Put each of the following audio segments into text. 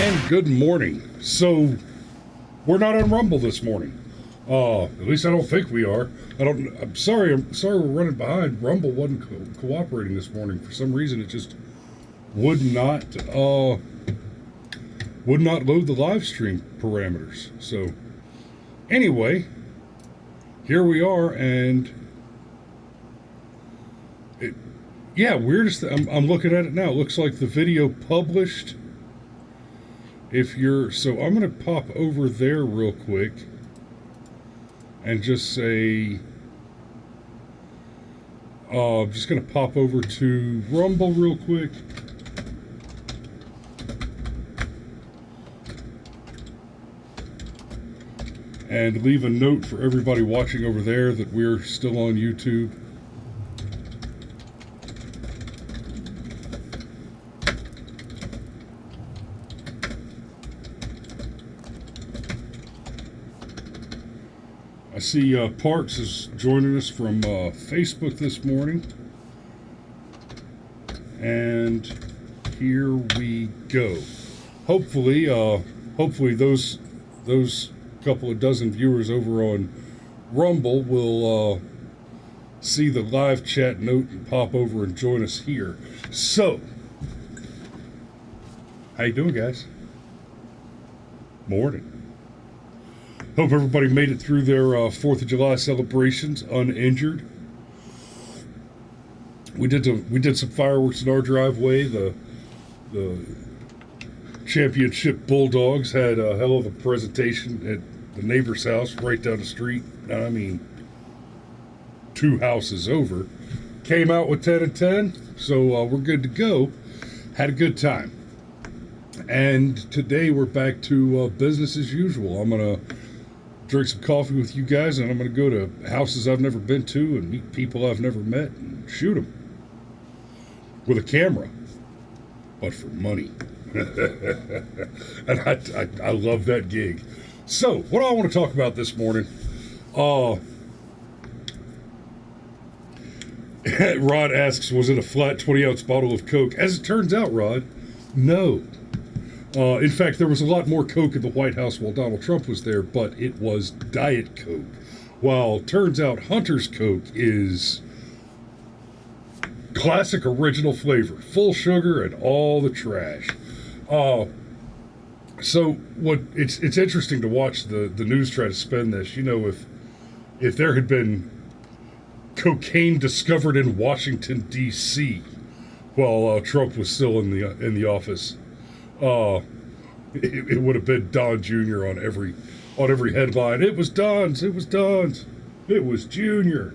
and good morning. So, we're not on Rumble this morning. At least I don't think we are. I'm sorry we're running behind. Rumble wasn't cooperating this morning. For some reason, it just would not load the live stream parameters. So, anyway, here we are, and weirdest. I'm looking at it now. It looks like the video published. So I'm going to pop over there real quick and just say, I'm just going to pop over to Rumble real quick. And leave a note for everybody watching over there that we're still on YouTube. I see Parks is joining us from Facebook this morning. And here we go. Hopefully those couple of dozen viewers over on Rumble will see the live chat note and pop over and join us here. So, how you doing, guys? Morning. Hope everybody made it through their 4th of July celebrations uninjured. We did some fireworks in our driveway. The championship Bulldogs had a hell of a presentation at the neighbor's house right down the street. I mean, 2 houses over. Came out with 10 and 10, so we're good to go. Had a good time. And today we're back to business as usual. I'm going to drink some coffee with you guys, and I'm going to go to houses I've never been to and meet people I've never met and shoot them with a camera, but for money. And I love that gig. So, what do I want to talk about this morning? Rod asks, was it a flat 20-ounce bottle of Coke? As it turns out, Rod, no. In fact, there was a lot more Coke in the White House while Donald Trump was there, but it was Diet Coke. While turns out Hunter's Coke is classic original flavor, full sugar and all the trash. So it's interesting to watch the news try to spin this. You know, if there had been cocaine discovered in Washington D.C. while Trump was still in the office, it would have been Don Jr. on every headline. It was Don's. It was Don's. It was Junior.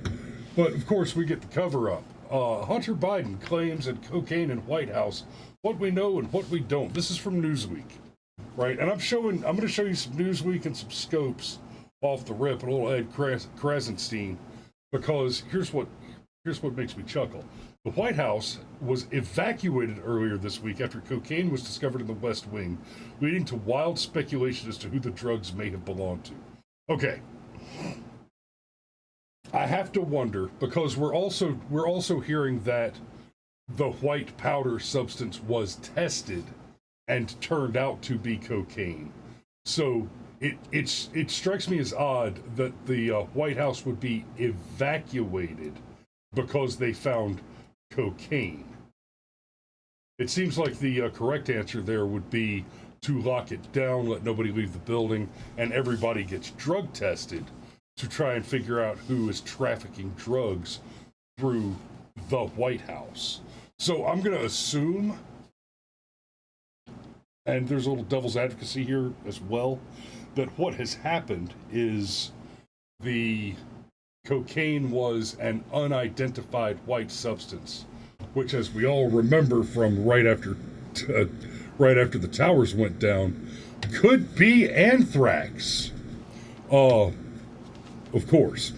But of course, we get the cover up. Hunter Biden claims that cocaine in White House. What we know and what we don't. This is from Newsweek, right? And I'm going to show you some Newsweek and some scopes off the rip, and a little Ed Krasenstein, because here's what makes me chuckle. The White House was evacuated earlier this week after cocaine was discovered in the West Wing, leading to wild speculation as to who the drugs may have belonged to. Okay. I have to wonder, because we're also hearing that the white powder substance was tested and turned out to be cocaine. So it strikes me as odd that the White House would be evacuated because they found cocaine. It seems like the correct answer there would be to lock it down, let nobody leave the building, and everybody gets drug tested to try and figure out who is trafficking drugs through the White House. So I'm going to assume, and there's a little devil's advocacy here as well, that what has happened is the cocaine was an unidentified white substance, which, as we all remember from right after the towers went down, could be anthrax. Of course.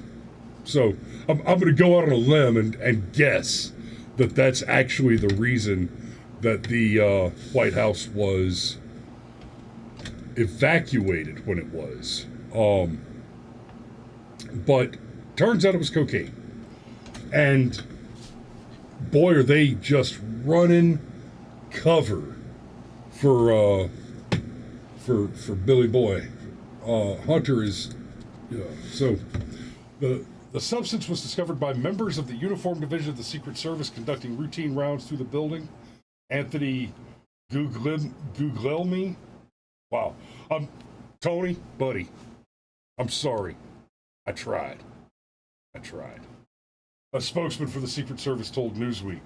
So I'm going to go out on a limb and guess that that's actually the reason that the White House was evacuated when it was. But turns out it was cocaine. And boy, are they just running cover for for Billy Boy. Hunter is so the substance was discovered by members of the Uniform Division of the Secret Service conducting routine rounds through the building. Anthony Guglielmi. Wow. Tony, buddy, I'm sorry. I tried. A spokesman for the Secret Service told Newsweek.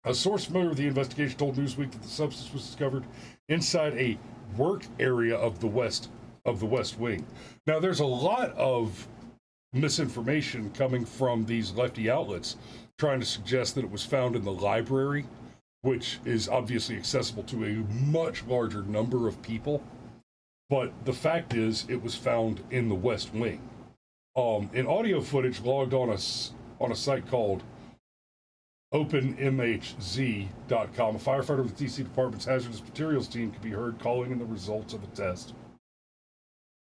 A source familiar with the investigation told Newsweek that the substance was discovered inside a work area of the West Wing. Now, there's a lot of misinformation coming from these lefty outlets trying to suggest that it was found in the library, which is obviously accessible to a much larger number of people. But the fact is, it was found in the West Wing. In audio footage logged on a site called OpenMHZ.com, a firefighter with the DC Department's hazardous materials team could be heard calling in the results of the test,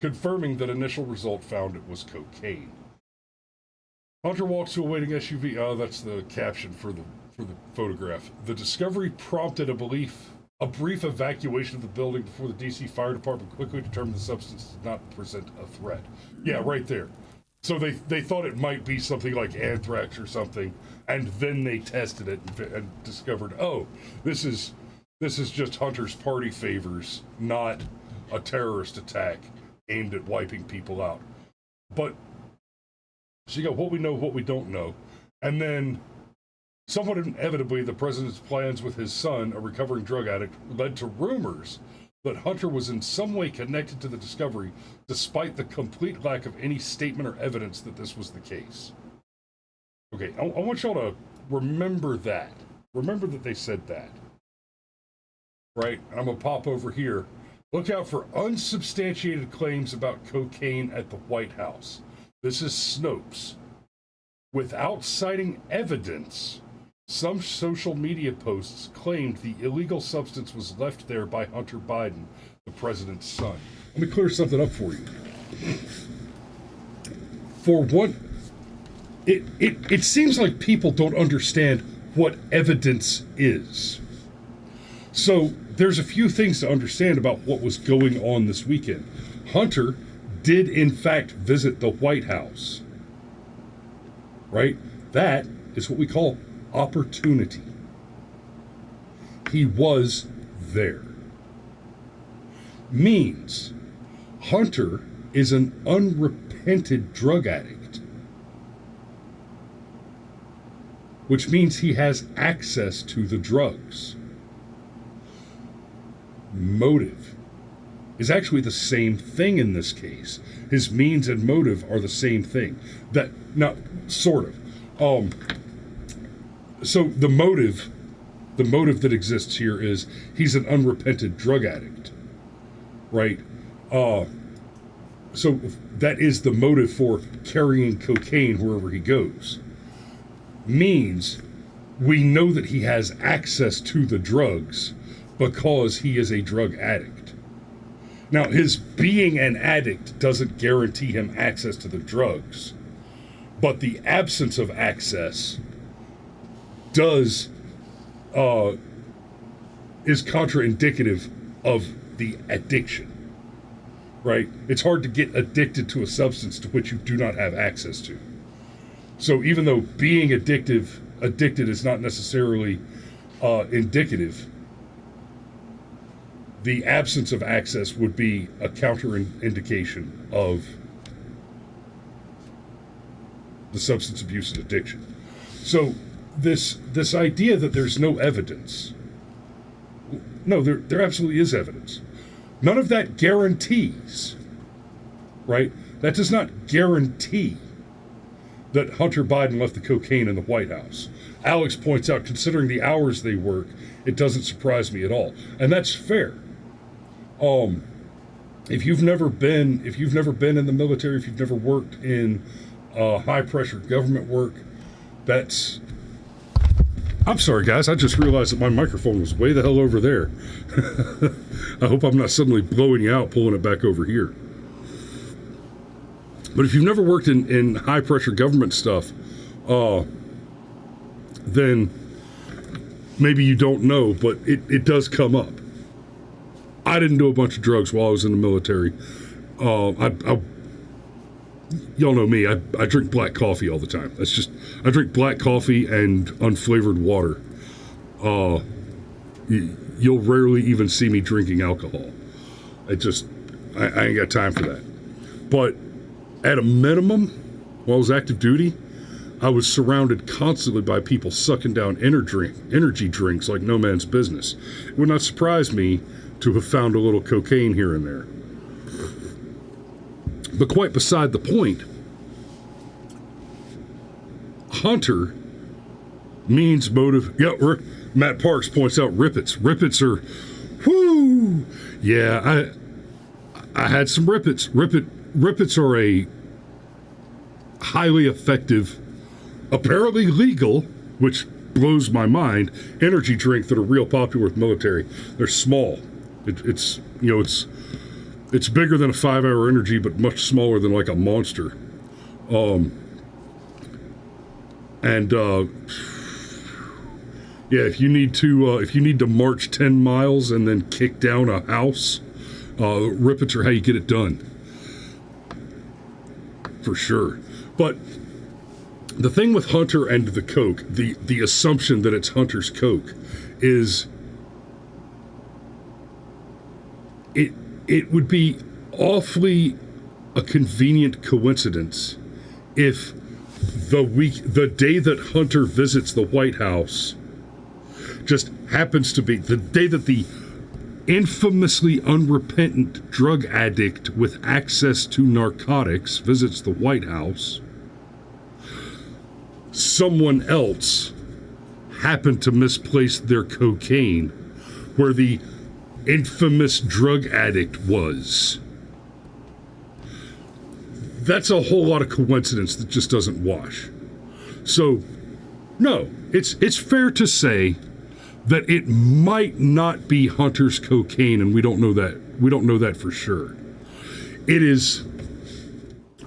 confirming that initial result found it was cocaine. Hunter walks to a waiting SUV. Oh, that's the caption for the photograph. The discovery prompted a brief evacuation of the building before the DC Fire Department quickly determined the substance did not present a threat. Yeah, right there. So they thought it might be something like anthrax or something, and then they tested it and discovered, oh, this is just Hunter's party favors, not a terrorist attack aimed at wiping people out. But so you got what we know, what we don't know, and then somewhat inevitably, the president's plans with his son, a recovering drug addict, led to rumors that Hunter was in some way connected to the discovery, despite the complete lack of any statement or evidence that this was the case. Okay, I want y'all to remember that. Remember that they said that. Right? I'm going to pop over here. Look out for unsubstantiated claims about cocaine at the White House. This is Snopes. Without citing evidence, some social media posts claimed the illegal substance was left there by Hunter Biden, the president's son. Let me clear something up for you. For one, it seems like people don't understand what evidence is. So there's a few things to understand about what was going on this weekend. Hunter did, in fact, visit the White House. Right? That is what we call opportunity. He was there. Means Hunter is an unrepented drug addict, which means he has access to the drugs. Motive is actually the same thing in this case. His means and motive are the same thing. That, now, sort of. So the motive that exists here is he's an unrepented drug addict, right? So that is the motive for carrying cocaine wherever he goes. Means we know that he has access to the drugs because he is a drug addict. Now, his being an addict doesn't guarantee him access to the drugs, but the absence of access is contraindicative of the addiction, right? It's hard to get addicted to a substance to which you do not have access to. So even though being addicted is not necessarily indicative, the absence of access would be a counterindication of the substance abuse and addiction. So this idea that there's no evidence, no, there absolutely is evidence. None of that guarantees, right? That does not guarantee that Hunter Biden left the cocaine in the White House. Alex points out, considering the hours they work, it doesn't surprise me at all. And that's fair. If you've never been in the military, if you've never worked in high pressure government work, I'm sorry, guys. I just realized that my microphone was way the hell over there. I hope I'm not suddenly blowing you out, pulling it back over here. But if you've never worked in high-pressure government stuff, then maybe you don't know, but it does come up. I didn't do a bunch of drugs while I was in the military. Y'all know me. I drink black coffee all the time. I drink black coffee and unflavored water. You'll rarely even see me drinking alcohol. I ain't got time for that. But at a minimum, while I was active duty, I was surrounded constantly by people sucking down energy drinks like no man's business. It would not surprise me to have found a little cocaine here and there. But quite beside the point, Hunter means motive. Yeah, Matt Parks points out rippets. Rippets are, whoo! Yeah, I had some rippets. Rippets are a highly effective, apparently legal, which blows my mind, energy drink that are real popular with military. They're small. It's bigger than a 5-hour energy, but much smaller than like a Monster. Yeah, if you need to march 10 miles and then kick down a house, rippets are how you get it done. For sure. But the thing with Hunter and the coke, the assumption that it's Hunter's coke, is it would be awfully a convenient coincidence if the day that Hunter visits the White House just happens to be the day that the infamously unrepentant drug addict with access to narcotics visits the White House. Someone else happened to misplace their cocaine where the infamous drug addict was. That's a whole lot of coincidence that just doesn't wash. So, no, it's fair to say that it might not be Hunter's cocaine, and we don't know that. We don't know that for sure. It is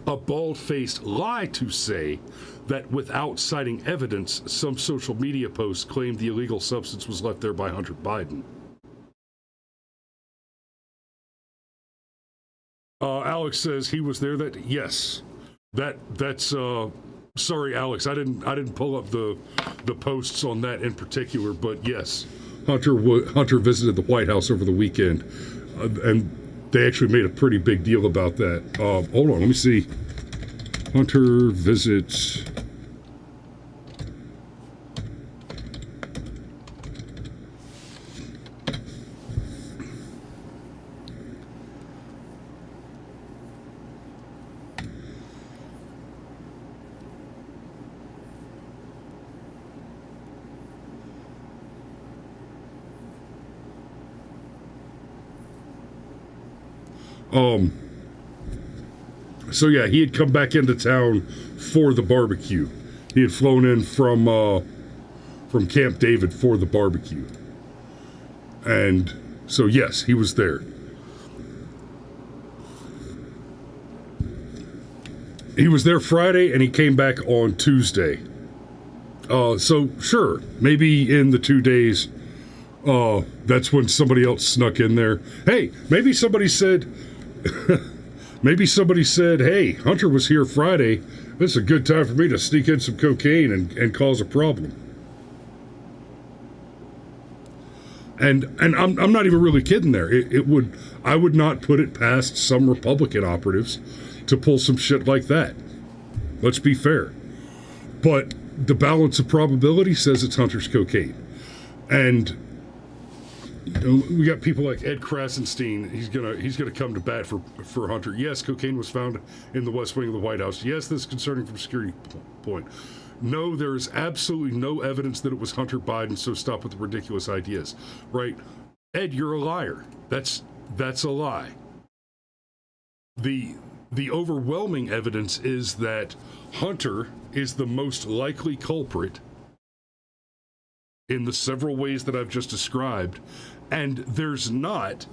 a bald-faced lie to say that without citing evidence, some social media posts claimed the illegal substance was left there by Hunter Biden. Alex says he was there. Yes, that's. Sorry, Alex, I didn't pull up the posts on that in particular, but yes, Hunter visited the White House over the weekend, and they actually made a pretty big deal about that. Hold on, let me see. Hunter visits. So yeah, he had come back into town for the barbecue. He had flown in from Camp David for the barbecue. And so yes, he was there. He was there Friday and he came back on Tuesday. So sure, maybe in the 2 days, that's when somebody else snuck in there. Hey, maybe somebody said, hey, Hunter was here Friday. This is a good time for me to sneak in some cocaine and cause a problem. And I'm not even really kidding there. I would not put it past some Republican operatives to pull some shit like that. Let's be fair. But the balance of probability says it's Hunter's cocaine. And we got people like Ed Krasenstein. He's gonna come to bat for Hunter. Yes, cocaine was found in the West Wing of the White House. Yes, this is concerning from a security point. No, there is absolutely no evidence that it was Hunter Biden, so stop with the ridiculous ideas. Right? Ed, you're a liar. That's a lie. The overwhelming evidence is that Hunter is the most likely culprit in the several ways that I've just described, and there's not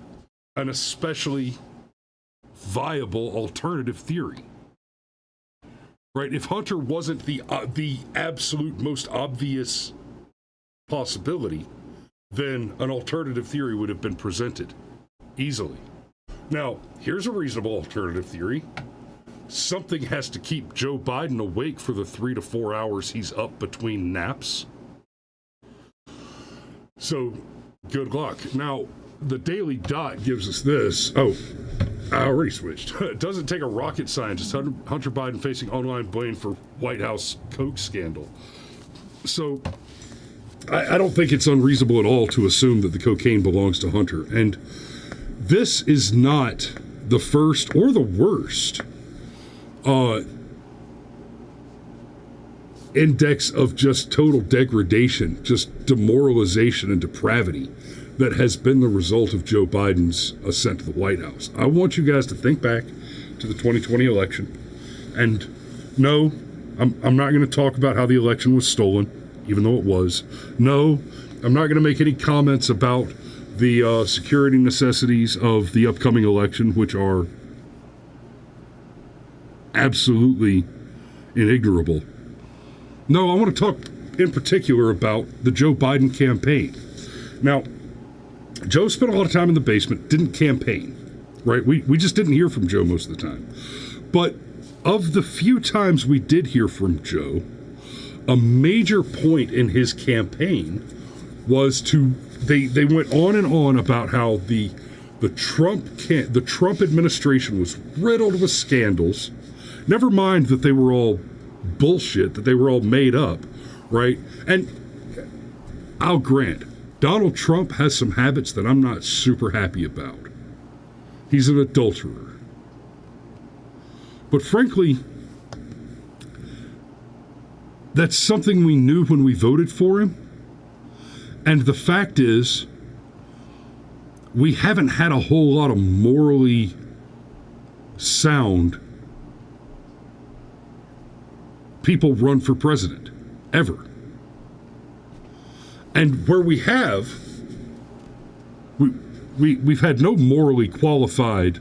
an especially viable alternative theory. Right? If Hunter wasn't the absolute most obvious possibility, then an alternative theory would have been presented easily. Now, here's a reasonable alternative theory. Something has to keep Joe Biden awake for the 3 to 4 hours he's up between naps. So, good luck. Now, the Daily Dot gives us this. Oh, I already switched. It doesn't take a rocket scientist. Hunter Biden facing online blame for White House Coke scandal. So, I don't think it's unreasonable at all to assume that the cocaine belongs to Hunter. And this is not the first or the worst index of just total degradation, just demoralization and depravity that has been the result of Joe Biden's ascent to the White House. I want you guys to think back to the 2020 election. And no, I'm not going to talk about how the election was stolen, even though it was. No, I'm not going to make any comments about the security necessities of the upcoming election, which are absolutely inignorable. No, I want to talk in particular about the Joe Biden campaign. Now, Joe spent a lot of time in the basement, didn't campaign, right? We just didn't hear from Joe most of the time. But of the few times we did hear from Joe, a major point in his campaign was they went on and on about how the Trump administration was riddled with scandals. Never mind that they were all bullshit, that they were all made up, right? And I'll grant, Donald Trump has some habits that I'm not super happy about. He's an adulterer. But frankly, that's something we knew when we voted for him. And the fact is, we haven't had a whole lot of morally sound people run for president, ever. And where we have, we've had no morally qualified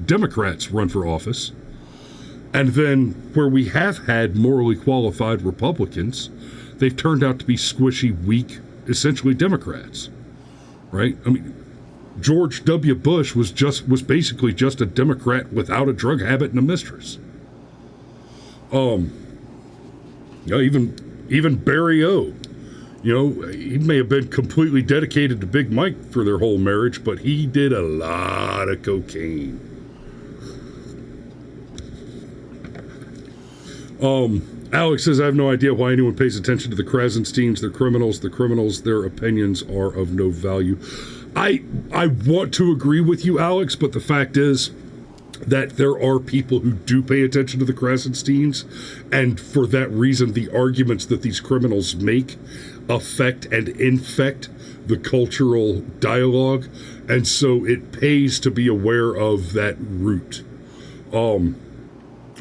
Democrats run for office. And then where we have had morally qualified Republicans, they've turned out to be squishy, weak, essentially Democrats, right? I mean, George W. Bush was basically just a Democrat without a drug habit and a mistress. Even Barry O. He may have been completely dedicated to Big Mike for their whole marriage, but he did a lot of cocaine. Alex says, I have no idea why anyone pays attention to the Krasensteins. They're criminals. The criminals, their opinions are of no value. I want to agree with you, Alex, but the fact is that there are people who do pay attention to the Krasensteins, and for that reason, the arguments that these criminals make affect and infect the cultural dialogue, and so it pays to be aware of that root.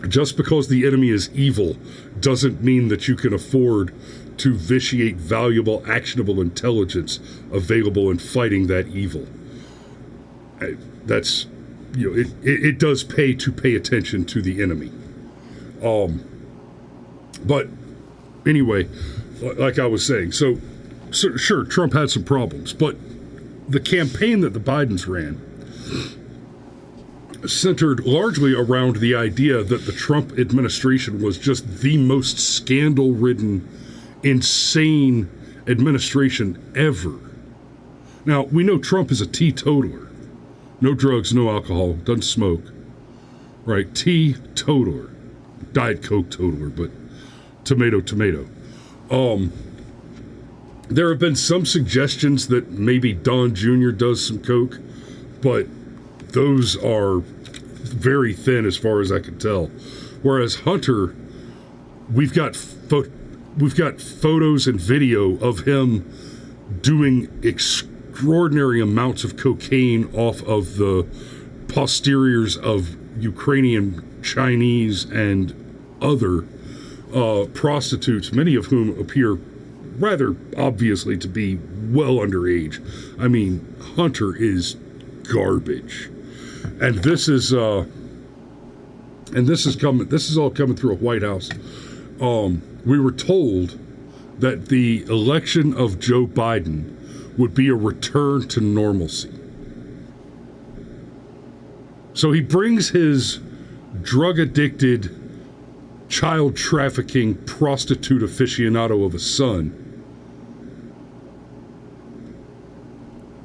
Just because the enemy is evil doesn't mean that you can afford to vitiate valuable, actionable intelligence available in fighting that evil. That's, it does pay to pay attention to the enemy. But anyway, like I was saying, so sure, Trump had some problems, but the campaign that the Bidens ran centered largely around the idea that the Trump administration was just the most scandal-ridden, insane administration ever. Now, we know Trump is a teetotaler. No drugs, no alcohol, doesn't smoke. Right? Teetotaler. Diet Coke totaler, but tomato. There have been some suggestions that maybe Don Jr. does some coke, but those are very thin as far as I can tell. Whereas Hunter, we've got photos and video of him doing extraordinary amounts of cocaine off of the posteriors of Ukrainian, Chinese, and other prostitutes, many of whom appear rather obviously to be well underage. I mean, Hunter is garbage. And this is all coming through a White House. We were told that the election of Joe Biden would be a return to normalcy. So he brings his drug addicted, child trafficking, prostitute aficionado of a son,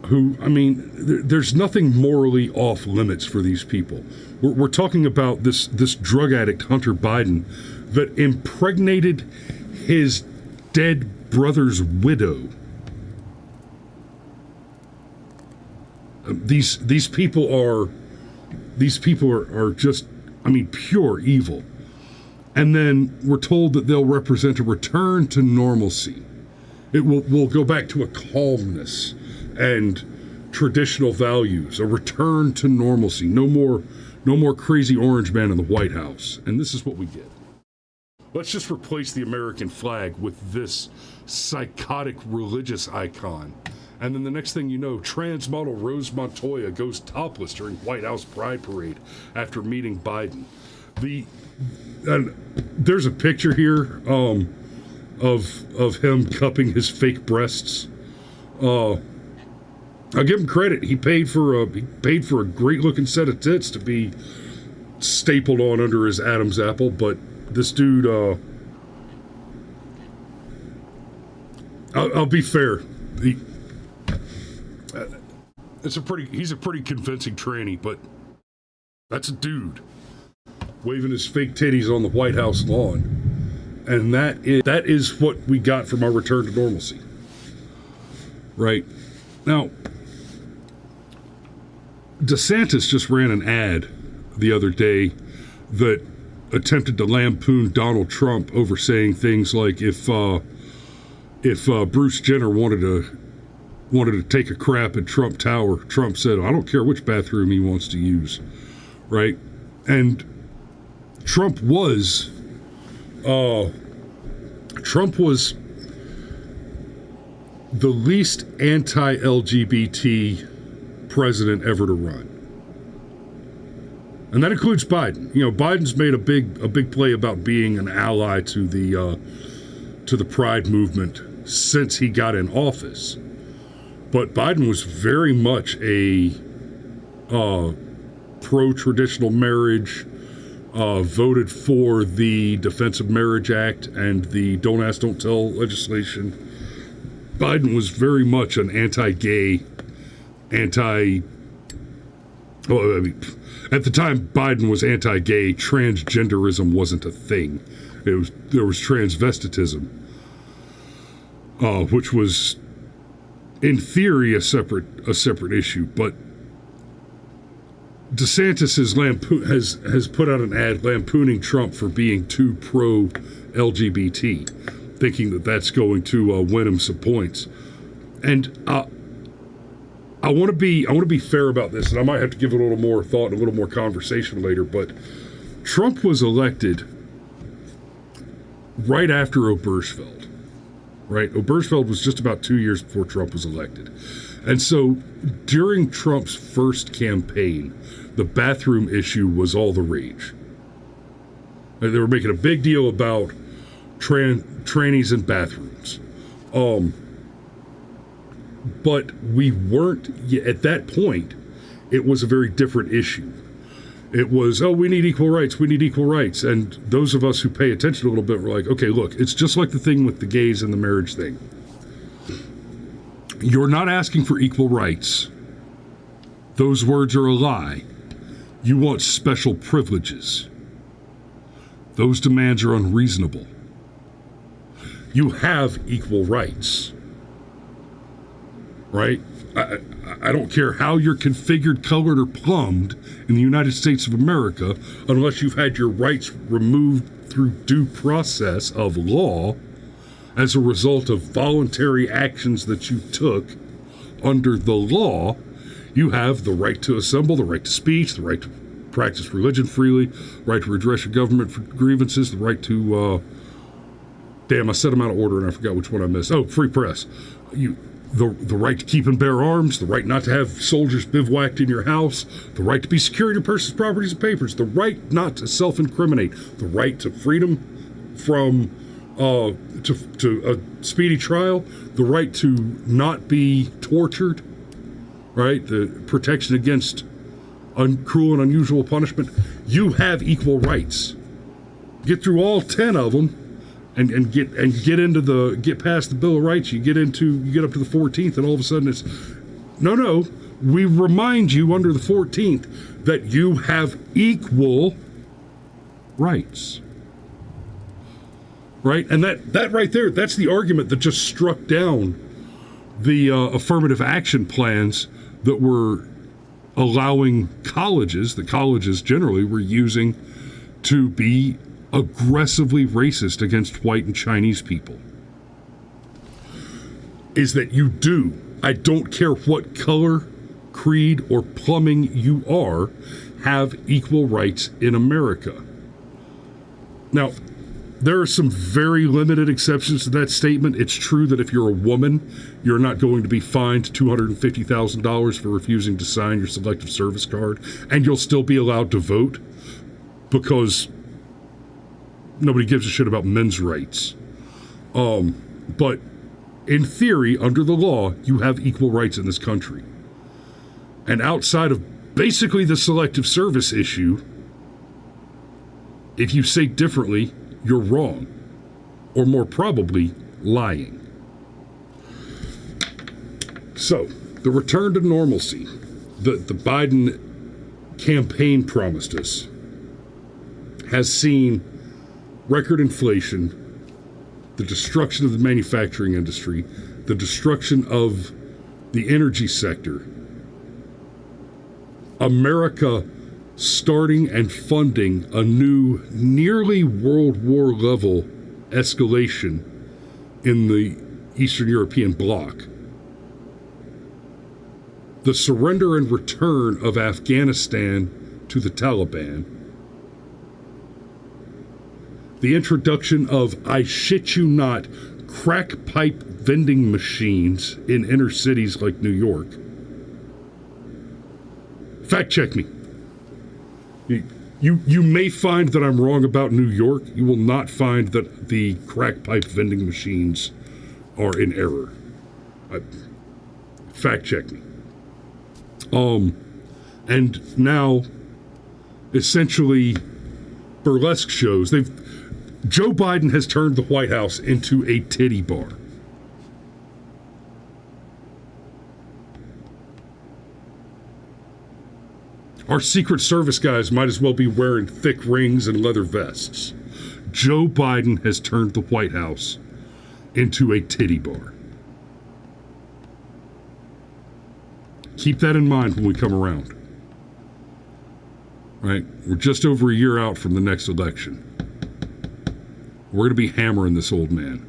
who, I mean, there's nothing morally off limits for these people. We're talking about this drug addict, Hunter Biden, that impregnated his dead brother's widow. These people are just, I mean, pure evil. And then we're told that they'll represent a return to normalcy. It will go back to a calmness and traditional values, a return to normalcy. No more crazy orange man in the White House. And this is what we get. Let's just replace the American flag with this psychotic religious icon. And then the next thing you know, trans model Rose Montoya goes topless during White House Pride Parade after meeting Biden. And there's a picture here of him cupping his fake breasts. I'll give him credit. He paid for a great looking set of tits to be stapled on under his Adam's apple, but this dude, I'll be fair. He's a pretty convincing tranny, but that's a dude waving his fake titties on the White House lawn. And that is what we got from our return to normalcy. Right. Now, DeSantis just ran an ad the other day that attempted to lampoon Donald Trump over saying things like if Bruce Jenner wanted to take a crap at Trump Tower, Trump said, I don't care which bathroom he wants to use. Right. And Trump was the least anti-LGBT president ever to run. And that includes Biden. You know, Biden's made a big play about being an ally to the Pride movement since he got in office. But Biden was very much a pro-traditional marriage, voted for the Defense of Marriage Act and the Don't Ask, Don't Tell legislation. Biden was very much an anti-gay, at the time Biden was anti-gay, transgenderism wasn't a thing. There was transvestitism, which was in theory a separate issue, but DeSantis has put out an ad lampooning Trump for being too pro-LGBT, thinking that that's going to win him some points. And I want to be fair about this, and I might have to give it a little more thought and a little more conversation later. But Trump was elected right after Obergefell. Right, Obergefell was just about 2 years before Trump was elected, and so during Trump's first campaign, the bathroom issue was all the rage. They were making a big deal about trannies and bathrooms. But we weren't, at that point, it was a very different issue. It was, we need equal rights. And those of us who pay attention a little bit were like, okay, look, it's just like the thing with the gays and the marriage thing. You're not asking for equal rights. Those words are a lie. You want special privileges. Those demands are unreasonable. You have equal rights. Right? I don't care how you're configured, colored, or plumbed in the United States of America, unless you've had your rights removed through due process of law as a result of voluntary actions that you took under the law. You have the right to assemble, the right to speech, the right to practice religion freely, right to redress your government for grievances, the right to, I said them out of order and I forgot which one I missed. Oh, free press. The right to keep and bear arms, the right not to have soldiers bivouacked in your house, the right to be secure in your persons, properties, and papers, the right not to self-incriminate, the right to freedom from to a speedy trial, the right to not be tortured, right? The protection against cruel and unusual punishment, you have equal rights. Get through all 10 of them and get past the Bill of Rights. You get up to the 14th, and all of a sudden it's no. We remind you under the 14th that you have equal rights. Right? And that right there, that's the argument that just struck down the affirmative action plans that were allowing the colleges generally were using to be aggressively racist against white and Chinese people. Is that you do, I don't care what color, creed, or plumbing you are, have equal rights in America. Now, there are some very limited exceptions to that statement. It's true that if you're a woman, you're not going to be fined $250,000 for refusing to sign your selective service card, and you'll still be allowed to vote because nobody gives a shit about men's rights. But in theory, under the law, you have equal rights in this country. And outside of basically the selective service issue, if you say differently, you're wrong, or more probably, lying. So, the return to normalcy that the Biden campaign promised us has seen record inflation, the destruction of the manufacturing industry, the destruction of the energy sector, America starting and funding a new, nearly World War level escalation in the Eastern European bloc, the surrender and return of Afghanistan to the Taliban, the introduction of, I shit you not, crack pipe vending machines in inner cities like New York. Fact check me. You may find that I'm wrong about New York. You will not find that the crack pipe vending machines are in error. Fact check me. And now, essentially, burlesque shows. Joe Biden has turned the White House into a titty bar. Our Secret Service guys might as well be wearing thick rings and leather vests. Joe Biden has turned the White House into a titty bar. Keep that in mind when we come around. Right? We're just over a year out from the next election. We're going to be hammering this old man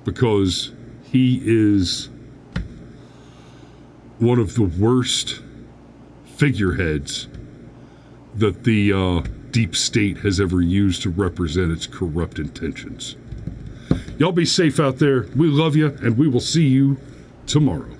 because he is one of the worst figureheads that the deep state has ever used to represent its corrupt intentions. Y'all be safe out there. We love you, and we will see you tomorrow.